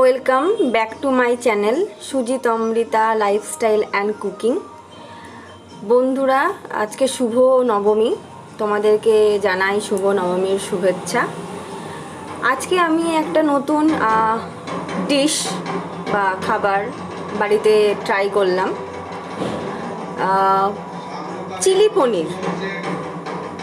Welcome back to my channel Sujit Amrita lifestyle and cooking. বন্ধুরা, আজকে শুভ নবমী, তোমাদেরকে জানাই শুভ নবমীর শুভেচ্ছা। আজকে আমি একটা নতুন ডিশ বা খাবার বাড়িতে ট্রাই করলাম, চিলি পনির।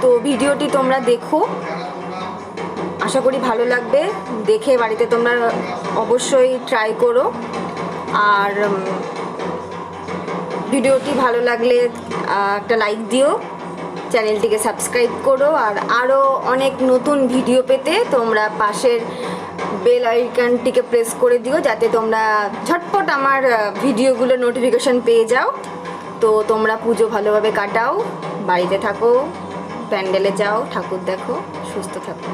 তো ভিডিওটি তোমরা দেখো, আশা করি ভালো লাগবে। দেখে বাড়িতে তোমরা অবশ্যই ট্রাই করো। আর ভিডিওটি ভালো লাগলে একটা লাইক দিও, চ্যানেলটিকে সাবস্ক্রাইব করো। আর আরও অনেক নতুন ভিডিও পেতে তোমরা পাশের বেল আইকনটিকে প্রেস করে দিও, যাতে তোমরা ঝটপট আমার ভিডিওগুলো নোটিফিকেশন পেয়ে যাও। তো তোমরা পুজো ভালোভাবে কাটাও, বাড়িতে থাকো, প্যান্ডেলে যাও, ঠাকুর দেখো, সুস্থ থাকো।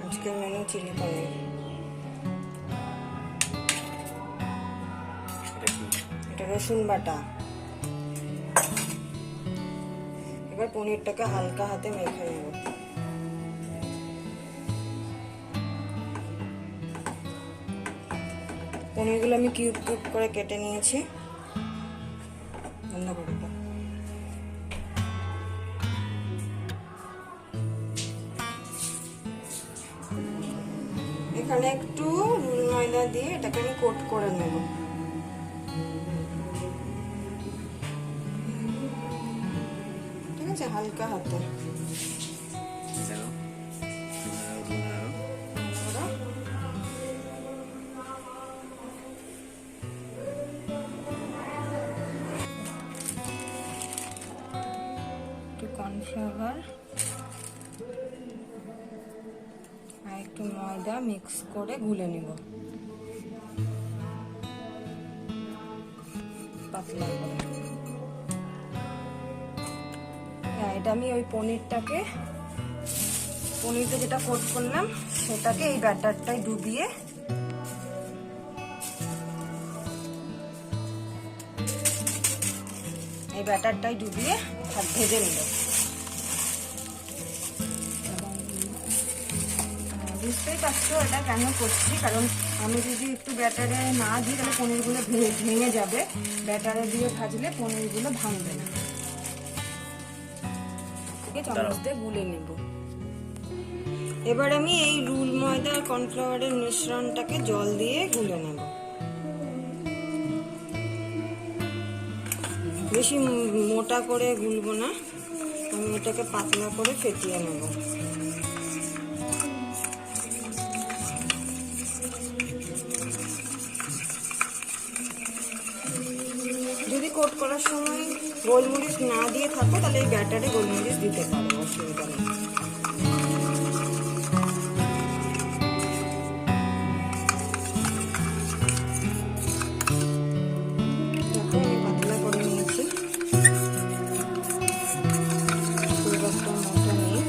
আজকের মেনু চিলি পনির। এটা রসুন বাটা। এবার পনিরটাকে হালকা হাতে মেখে নেব। পনিরগুলো আমি কিউব কিউব করে কেটে নিয়েছি। বন্ধ করে দাও। এখানে একটু রুল ময়দা দিয়ে এটাকে আমি কোট করে নেব। ঠিক আছে, হালকা হাতে। একটু কর্নফ্লাওয়ার আর একটু ময়দা মিক্স করে গুলে নিব পাতলা করে। হ্যাঁ, এটা আমি ওই পনিরটা যেটা কোট করলাম সেটাকে এই ব্যাটারটায় ডুবিয়ে ভেজে নিব। বুঝতেই পারছো এটা কেন করছি, কারণ আমি যদি একটু ব্যাটারে না দিই তাহলে পনিরগুলো ভেঙে যাবে। ব্যাটারে দিয়ে ভাজলে পনিরগুলো ভাঙবে না। চামচ দিয়ে গুলে নেব। এবার আমি এই রুল ময়দা আর কর্নফ্লাওয়ারের মিশ্রণটাকে জল দিয়ে গুলে নেব। বেশি মোটা করে গুলবো না, আমি এটাকে পাতলা করে ফেটিয়ে নেব। যদি কোট করার সময় গোলমরিচ না দিয়ে থাকো তাহলে এই ব্যাটারে গোলমরিচ দিতে পারো, অসুবিধা নেই। পাতলা করে নিয়েছি, খুব একটা মোটা নেই।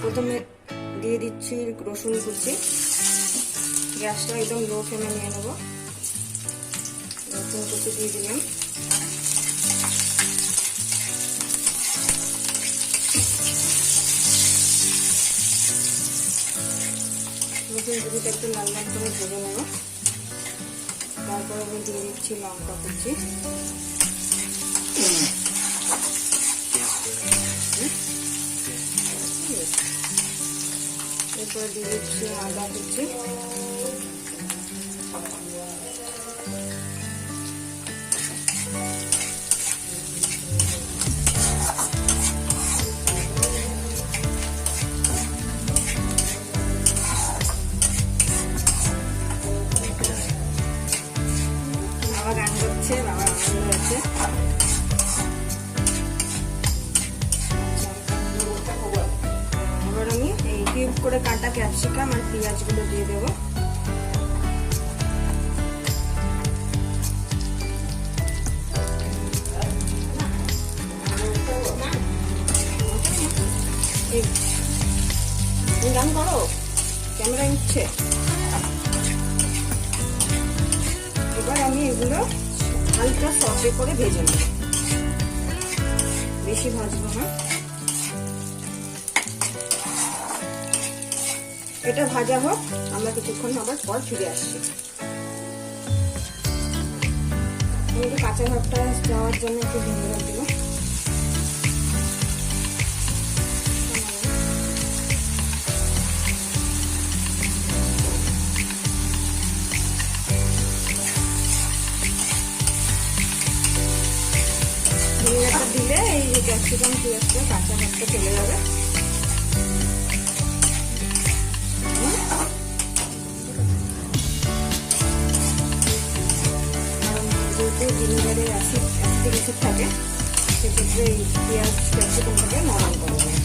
প্রথমে দিয়ে দিচ্ছি রসুন কুচি। গ্যাসটা একদম লো ফ্লেমে নিয়ে নেব। রসুন কুচি দিয়ে দিলাম। রসুন কুচিটা একটু লাল লাল করে ভেজে নেব। তারপর আমি দিয়ে দিচ্ছি লঙ্কা কুচি। এরপরে দিয়ে দিচ্ছি আদা কুচি, বাবা গান করছে, বাবার আনন্দ হচ্ছে। এবার আমি এই কিউব করে কাটা ক্যাপসিকাম আর পেঁয়াজগুলো দিয়ে দেবো। গান করো, ক্যামেরা নিচ্ছে। এবার আমি এগুলো হালকা সসে করে ভেজে নেব, বেশি ভাজবো না। এটা ভাজা হোক, আমরা কিছুক্ষণ আবার পর ফিরে আসছি। আমি একটু কাঁচা ভাবটা যাওয়ার জন্য একটু ভিনেগার দেবো। ভিনেগারটা দিলে এই যে ক্যাপসিকাম পেঁয়াজটা কাঁচা ভাবটা চলে যাবে। ভিনেগারে অ্যাসিড থাকে, সেক্ষেত্রে এই পেঁয়াজ ক্যাপসিকামটাকে নরম করা যায়।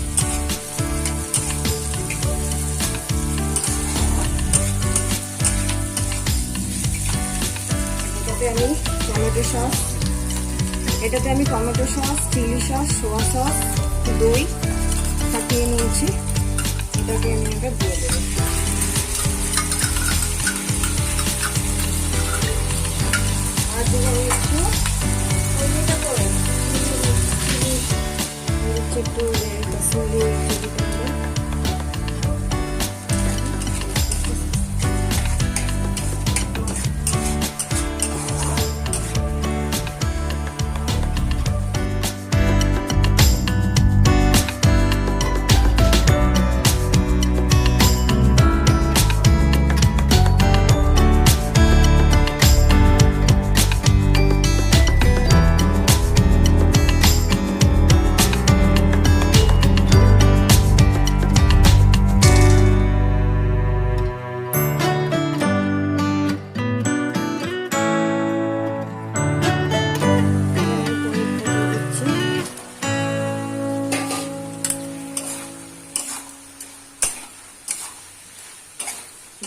এটাতে আমি tomato sauce, chilli sauce, soya sauce, দই ফাটিয়ে নিয়েছি। এটাকে আমি এটা দিয়ে দেবো। আর দেবো একটু কাশ্মীরি চিলি পাউডার।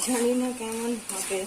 জানি না কেমন হবে।